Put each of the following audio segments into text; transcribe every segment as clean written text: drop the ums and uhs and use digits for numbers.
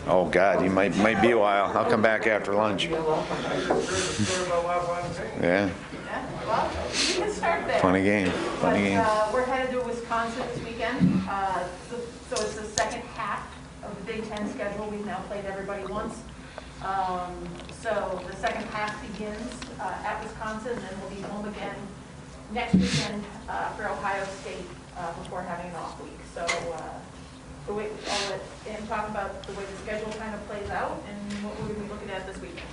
Oh God, you might be a while. I'll come back after lunch. Yeah. Yeah, well, we can start there. Funny game. But, Funny game. we're headed to Wisconsin this weekend. So it's the second half of the Big Ten schedule. We've now played everybody once. So the second half begins at Wisconsin, and then we'll be home again next weekend for Ohio State before having an off week. So I'll let Dan talk about the way the schedule kind of plays out and what we're going to be looking at this weekend.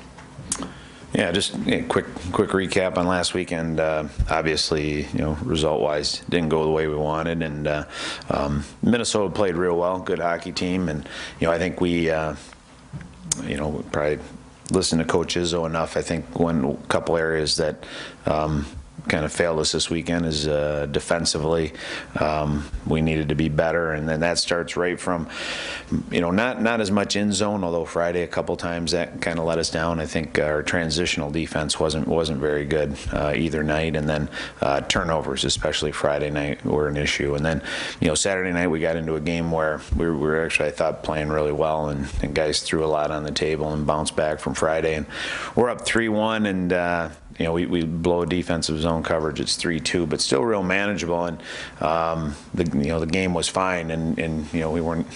Yeah, just a quick recap on last weekend. Obviously, result-wise, didn't go the way we wanted, and Minnesota played real well. Good hockey team, and I think we, probably listened to Coach Izzo enough. I think a couple areas that kind of failed us this weekend is defensively. We needed to be better, and then that starts right from, not as much in zone. Although Friday a couple times that kind of let us down. I think our transitional defense wasn't very good either night, and then turnovers, especially Friday night, were an issue. And then Saturday night we got into a game where we were actually, I thought, playing really well, and guys threw a lot on the table and bounced back from Friday, and we're up 3-1, and we blow a defensive zone coverage. It's 3-2, but still real manageable. And the game was fine. And we weren't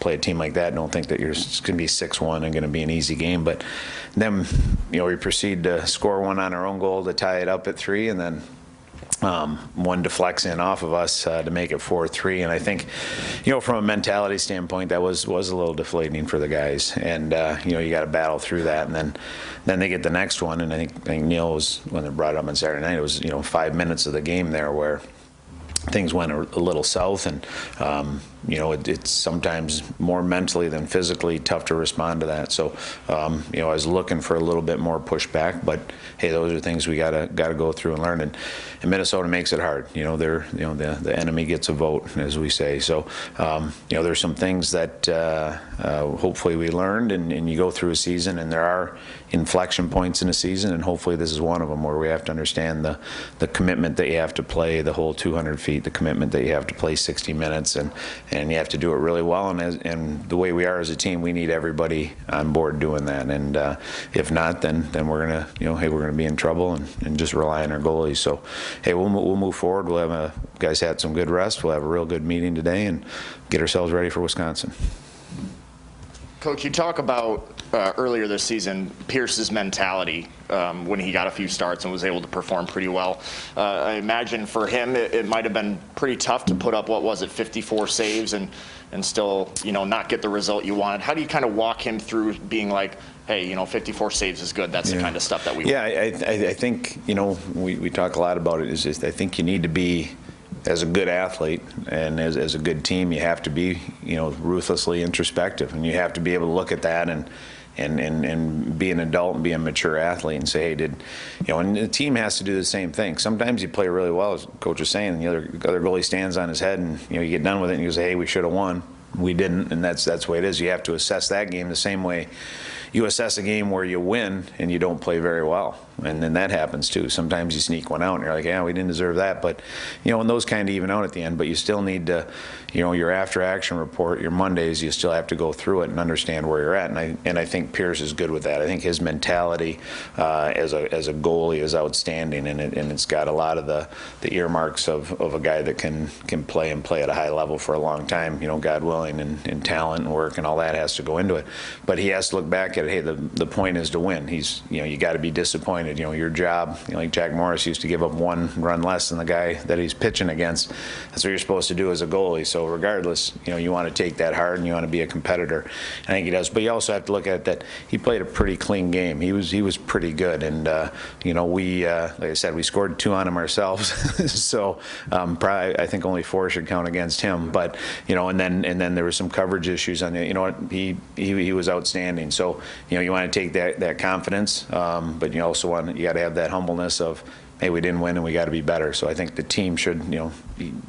play a team like that. Don't think that it's going to be 6-1 and going to be an easy game. But then we proceed to score one on our own goal to tie it up at 3, and then one deflects in off of us to make it 4-3, and I think, from a mentality standpoint, that was a little deflating for the guys, and you got to battle through that, and then they get the next one, and I think Neil was, when they brought it up on Saturday night, it was 5 minutes of the game there where things went a little south, and it's sometimes more mentally than physically tough to respond to that. So I was looking for a little bit more pushback, but hey, those are things we gotta go through and learn. And Minnesota makes it hard. They're the enemy gets a vote, as we say. So there's some things that hopefully we learned, and you go through a season, and there are inflection points in a season, and hopefully this is one of them where we have to understand the commitment that you have to play the whole 200 feet, the commitment that you have to play 60 minutes, and you have to do it really well. And the way we are as a team, we need everybody on board doing that. And if not, then we're gonna we're gonna be in trouble, and just rely on our goalies. So hey, we'll move forward. We'll have guys had some good rest. We'll have a real good meeting today and get ourselves ready for Wisconsin. Coach, you talk about earlier this season Pierce's mentality when he got a few starts and was able to perform pretty well. I imagine for him it might have been pretty tough to put up, 54 saves and still not get the result you wanted. How do you kind of walk him through being like, hey, 54 saves is good. That's the kind of stuff that we want. Yeah, I think we talk a lot about it. Is just I think you need to be, as a good athlete and as a good team, you have to be ruthlessly introspective, and you have to be able to look at that and be an adult and be a mature athlete and say, hey, and the team has to do the same thing. Sometimes you play really well, as Coach was saying, and the other goalie stands on his head, and you get done with it and you say, hey, we should have won. We didn't, and that's the way it is. You have to assess that game the same way you assess a game where you win and you don't play very well. And then that happens too. Sometimes you sneak one out and you're like, yeah, we didn't deserve that. But, and those kind of even out at the end. But you still need to, your after action report, your Mondays, you still have to go through it and understand where you're at. And I think Pierce is good with that. I think his mentality as a goalie is outstanding, and it's got a lot of the earmarks of a guy that can play at a high level for a long time, God willing, and talent and work and all that has to go into it. But he has to look back at it, hey, the point is to win. You got to be disappointed. Your job, like Jack Morris used to give up one run less than the guy that he's pitching against. That's what you're supposed to do as a goalie. So regardless, you want to take that hard and you want to be a competitor. I think he does. But you also have to look at that he played a pretty clean game. He was pretty good. And, we, like I said, we scored 2 on him ourselves. So probably I think only 4 should count against him. But, and then there were some coverage issues on it. He was outstanding. So, you want to take that confidence, but you also you got to have that humbleness of, hey, we didn't win and we got to be better. So I think the team should,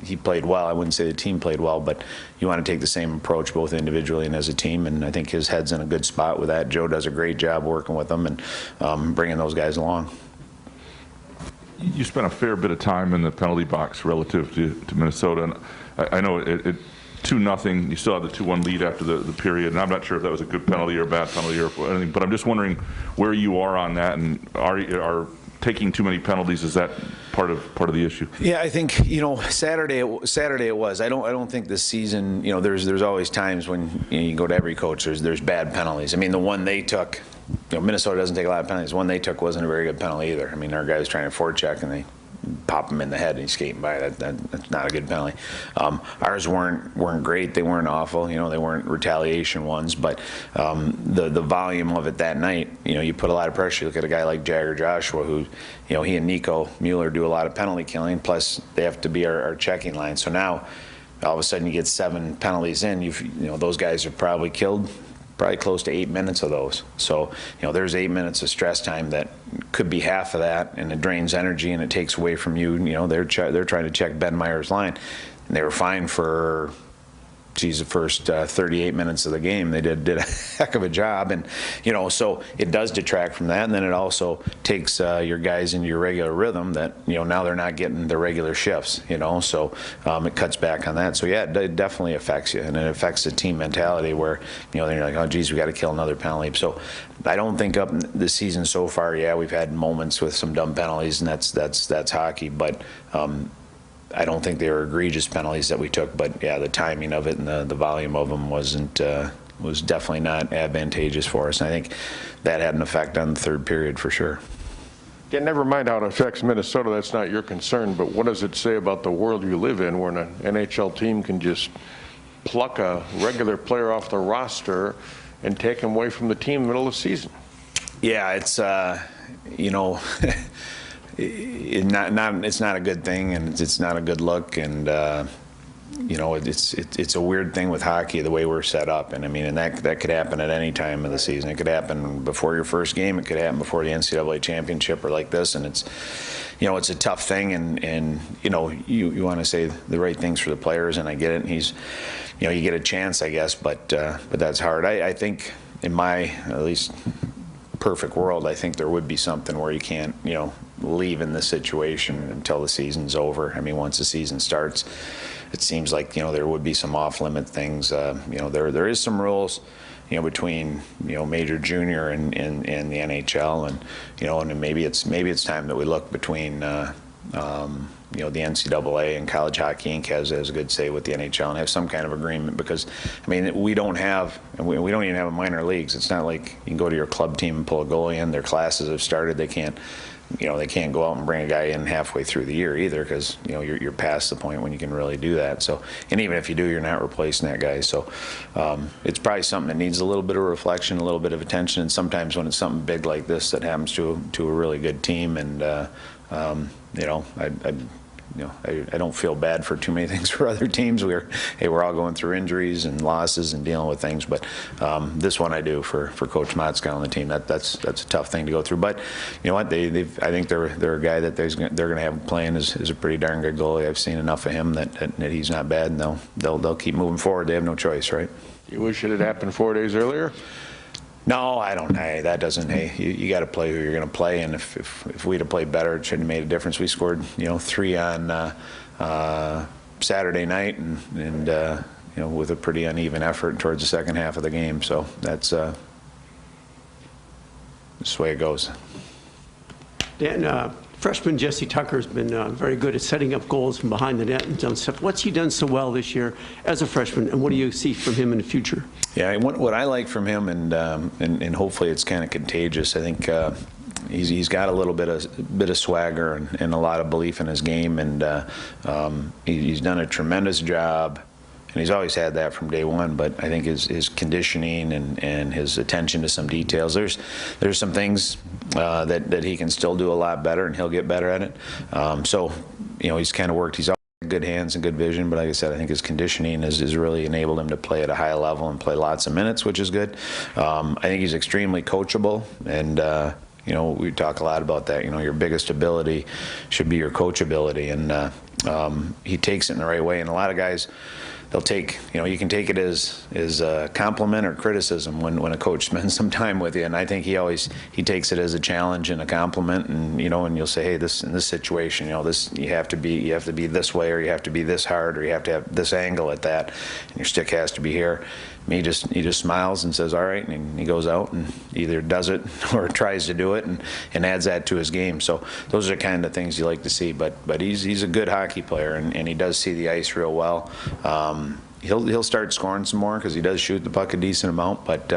he played well. I wouldn't say the team played well, but you want to take the same approach both individually and as a team. And I think his head's in a good spot with that. Joe does a great job working with them and bringing those guys along. You spent a fair bit of time in the penalty box relative to Minnesota, and I know 2-0. You still have the 2-1 lead after the period, and I'm not sure if that was a good penalty or a bad penalty or anything, but I'm just wondering where you are on that, and are taking too many penalties, is that part of the issue? Yeah, I think, Saturday it was. I don't think this season, there's always times when you go to every coach, there's bad penalties. I mean, the one they took, Minnesota doesn't take a lot of penalties. The one they took wasn't a very good penalty either. I mean, our guy was trying to forecheck and they pop him in the head and he's skating by. That's not a good penalty. Ours weren't great. They weren't awful. They weren't retaliation ones, but the volume of it that night, you put a lot of pressure. You look at a guy like Jagger Joshua, who, he and Nico Mueller do a lot of penalty killing. Plus, they have to be our checking line. So now, all of a sudden, you get 7 penalties in. Those guys have probably killed close to 8 minutes of those. So, there's 8 minutes of stress time that could be half of that, and it drains energy and it takes away from you. They're trying to check Ben Meyer's line, and they were fine for the first 38 minutes of the game. They did a heck of a job, and so it does detract from that, and then it also takes your guys into your regular rhythm that now they're not getting the regular shifts. So it cuts back on that. So yeah, it definitely affects you, and it affects the team mentality where then you're like, oh geez, we got to kill another penalty. So I don't think up the season so far, yeah, we've had moments with some dumb penalties, and that's hockey, but I don't think they were egregious penalties that we took, but yeah, the timing of it and the volume of them was definitely not advantageous for us. And I think that had an effect on the third period for sure. Yeah, never mind how it affects Minnesota. That's not your concern. But what does it say about the world you live in, where an NHL team can just pluck a regular player off the roster and take him away from the team in the middle of the season? Yeah, it's it's not a good thing, and it's not a good look, and it's a weird thing with hockey, the way we're set up, and that could happen at any time of the season. It could happen before your first game. It could happen before the NCAA championship or like this, and it's a tough thing, and you want to say the right things for the players, and I get it. And he's you get a chance, I guess, but that's hard. I think in my at least perfect world, I think there would be something where you can't leave in this situation until the season's over. Once the season starts, it seems like there would be some off-limit things. There is some rules between major, junior, and the NHL, and maybe it's time that we look between the NCAA and College Hockey Inc. has a good say with the NHL and have some kind of agreement, because we don't even have a minor leagues. It's not like you can go to your club team and pull a goalie in. Their classes have started. They can't go out and bring a guy in halfway through the year either, because you're past the point when you can really do that. So, and even if you do, you're not replacing that guy. So it's probably something that needs a little bit of reflection, a little bit of attention, and sometimes when it's something big like this that happens to a really good team, and I don't feel bad for too many things for other teams. We're all going through injuries and losses and dealing with things, but this one I do for Coach Motzko and the team. That's a tough thing to go through. But you know what? I think they're a guy that they're going to have playing is a pretty darn good goalie. I've seen enough of him that he's not bad, and they'll keep moving forward. They have no choice, right? You wish it had happened 4 days earlier? No, I don't. That doesn't. Hey, you got to play who you're going to play, and if we'd have played better, it shouldn't have made a difference. We scored 3 on Saturday night, and with a pretty uneven effort towards the second half of the game. So that's the way it goes. Dan, freshman Jesse Tucker has been very good at setting up goals from behind the net and done stuff. What's he done so well this year as a freshman, and what do you see from him in the future? Yeah, what I like from him, and hopefully it's kind of contagious. I think he's got a little bit of swagger and a lot of belief in his game, and he's done a tremendous job. And he's always had that from day one, but I think his conditioning and his attention to some details, there's some things that he can still do a lot better, and he'll get better at it. So he's kind of worked. He's always had good hands and good vision, but like I said, I think his conditioning has really enabled him to play at a high level and play lots of minutes, which is good. I think he's extremely coachable, and we talk a lot about that. Your biggest ability should be your coachability, and he takes it in the right way. And a lot of guys they'll take, you can take it as a compliment or criticism when a coach spends some time with you. And I think he takes it as a challenge and a compliment. And and you'll say, hey, in this situation, this you have to be this way, or you have to be this hard, or you have to have this angle at that, and your stick has to be here. He just smiles and says, all right, and he goes out and either does it or tries to do it and adds that to his game. So those are the kind of things you like to see. But he's a good hockey player, and he does see the ice real well. He'll start scoring some more because he does shoot the puck a decent amount. But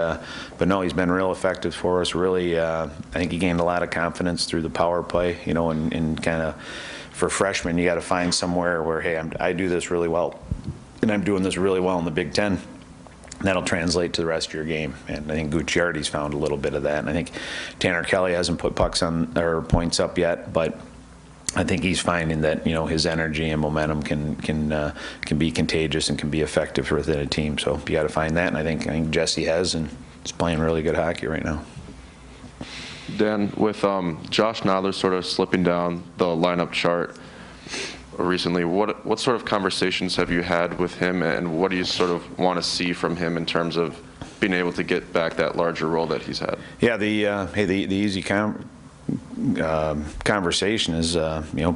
no, he's been real effective for us. Really, I think he gained a lot of confidence through the power play. And kind of for freshmen, you got to find somewhere where, hey, I do this really well, and I'm doing this really well in the Big Ten. That'll translate to the rest of your game, and I think Gucciardi's found a little bit of that. And I think Tanner Kelly hasn't put pucks on or points up yet, but I think he's finding that his energy and momentum can be contagious and can be effective within a team. So you got to find that, and I think Jesse has, and he's playing really good hockey right now. Dan, with Josh Naylor sort of slipping down the lineup chart recently, what sort of conversations have you had with him, and what do you sort of want to see from him in terms of being able to get back that larger role that he's had? Yeah, the easy conversation is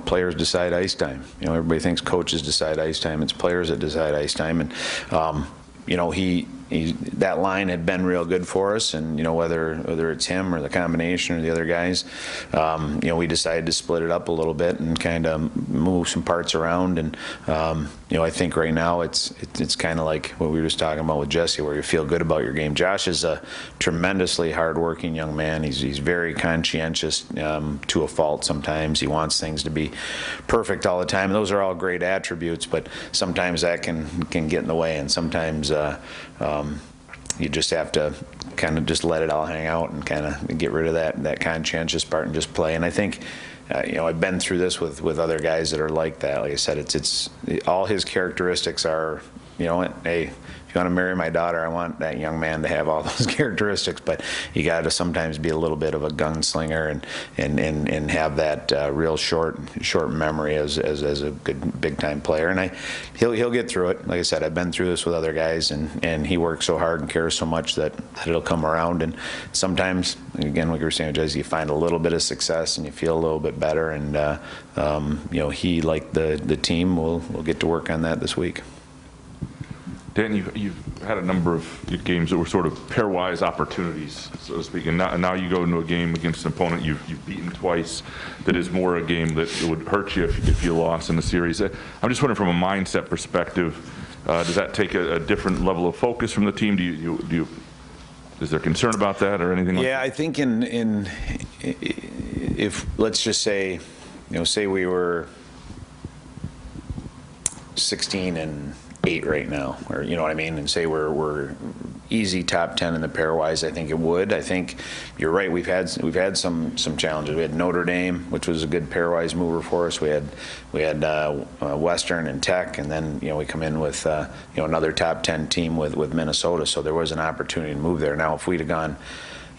players decide ice time. Everybody thinks coaches decide ice time. It's players that decide ice time, and that line had been real good for us, and whether it's him or the combination or the other guys, we decided to split it up a little bit and kind of move some parts around. And I think right now it's kind of like what we were just talking about with Jesse, where you feel good about your game. Josh is a tremendously hardworking young man. He's very conscientious to a fault. Sometimes he wants things to be perfect all the time, and those are all great attributes. But sometimes that can get in the way, and sometimes you just have to kind of just let it all hang out and kind of get rid of that conscientious part and just play. And I think, I've been through this with other guys that are like that. Like I said, it's all his characteristics are, hey, if you want to marry my daughter, I want that young man to have all those characteristics, but you got to sometimes be a little bit of a gunslinger and have that real short memory as a good big time player. And he'll get through it. Like I said, I've been through this with other guys, and he works so hard and cares so much that it'll come around. And sometimes, again, like we were saying, Jesse, you find a little bit of success and you feel a little bit better. And he, like the team, will get to work on that this week. Dan, you've had a number of games that were sort of pairwise opportunities, so to speak, and now you go into a game against an opponent you've beaten twice that is more a game that would hurt you if you lost in the series. I'm just wondering, from a mindset perspective, does that take a different level of focus from the team? Is there concern about that or anything like that? Yeah, I think if let's just say, say we were 16-8 right now, or you know what I mean, and say we're easy top 10 in the pairwise, I think it would. I think you're right. We've had some challenges. We had Notre Dame, which was a good pairwise mover for us. We had Western and Tech, and then we come in with another top 10 team with Minnesota. So there was an opportunity to move there. Now, if we'd have gone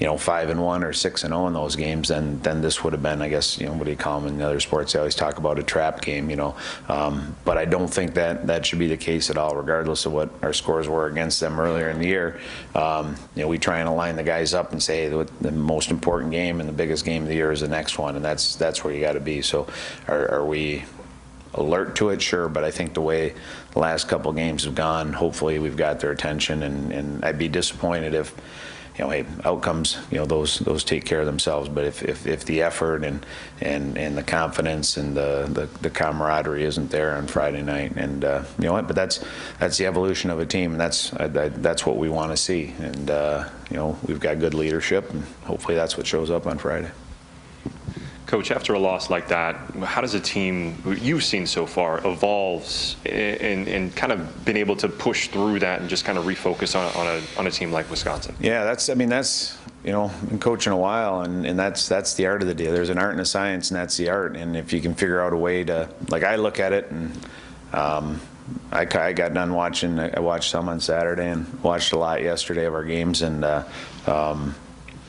5-1 or 6-0 in those games, then this would have been, I guess, what do you call them in other sports? They always talk about a trap game, but I don't think that should be the case at all, regardless of what our scores were against them earlier in the year. We try and align the guys up and say the most important game and the biggest game of the year is the next one, and that's where you got to be. So are we alert to it? Sure, but I think the way the last couple of games have gone, hopefully we've got their attention, and I'd be disappointed if hey, outcomes, those take care of themselves. But if the effort and the confidence and the camaraderie isn't there on Friday night, and but that's the evolution of a team, and that's what we want to see. And we've got good leadership, and hopefully that's what shows up on Friday. Coach, after a loss like that, how does a team you've seen so far evolves and kind of been able to push through that and just kind of refocus on a team like Wisconsin? Yeah, that's been coaching a while, and that's the art of the deal. There's an art and a science, and that's the art. And if you can figure out a way to, like, I look at it, and I got done watching. I watched some on Saturday and watched a lot yesterday of our games, and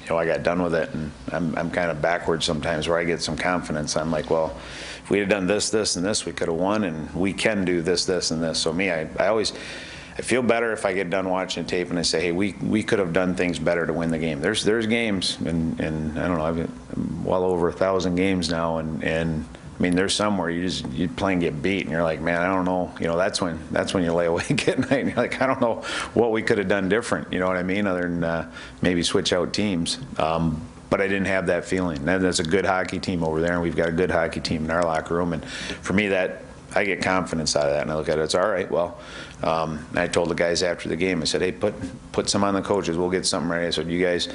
I got done with it, and I'm kind of backwards sometimes where I get some confidence. I'm like, well, if we had done this, this, and this, we could have won, and we can do this, this, and this. So me, I feel better if I get done watching tape and I say, hey, we could have done things better to win the game. There's games, and I don't know, I've been well over 1,000 games now, and I mean, there's some where you play and get beat, and you're like, man, I don't know. That's when you lay awake at night, and you're like, I don't know what we could have done different. You know what I mean? Other than maybe switch out teams. But I didn't have that feeling. That's a good hockey team over there, and we've got a good hockey team in our locker room. And for me, I get confidence out of that, and I look at it. It's all right. Well, I told the guys after the game. I said, hey, put some on the coaches. We'll get something ready. I said, you guys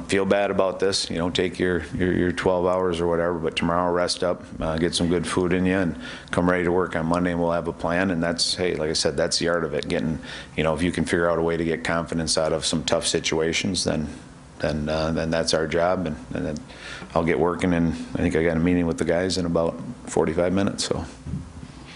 feel bad about this. Take your 12 hours or whatever, but tomorrow rest up, get some good food in you, and come ready to work on Monday, and we'll have a plan. And that's, hey, like I said, that's the art of it. Getting, if you can figure out a way to get confidence out of some tough situations, then that's our job, and then I'll get working. And I think I got a meeting with the guys in about 45 minutes. So.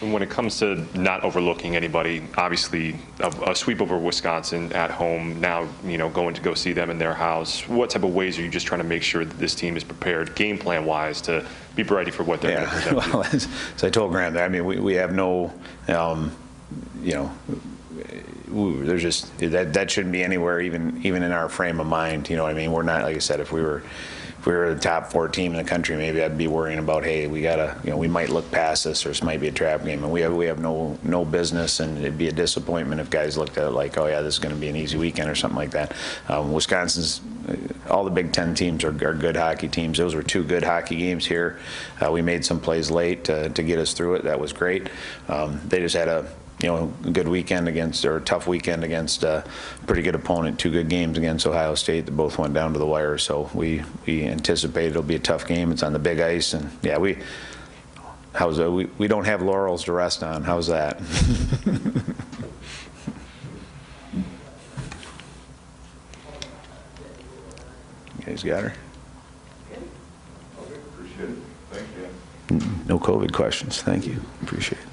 When it comes to not overlooking anybody, obviously a sweep over Wisconsin at home, now going to go see them in their house, what type of ways are you just trying to make sure that this team is prepared game plan wise to be ready for what they're going to present to you? Well, as I told Graham, I mean, we have no, there's just that shouldn't be anywhere, even in our frame of mind. You know what I mean? We're not, like I said, if we were the top 4 team in the country, maybe I'd be worrying about, hey, we gotta, we might look past this, or this might be a trap game, and we have no business, and it'd be a disappointment if guys looked at it like, oh yeah, this is going to be an easy weekend or something like that. Wisconsin's, all the Big Ten teams are good hockey teams. Those were 2 good hockey games here. We made some plays late to get us through it. That was great. They just had a good weekend or a tough weekend against a pretty good opponent. 2 good games against Ohio State that both went down to the wire. So we anticipate it'll be a tough game. It's on the big ice, and yeah, we don't have laurels to rest on. How's that? You guys got her? Appreciate it. Thank you. No COVID questions. Thank you. Appreciate it.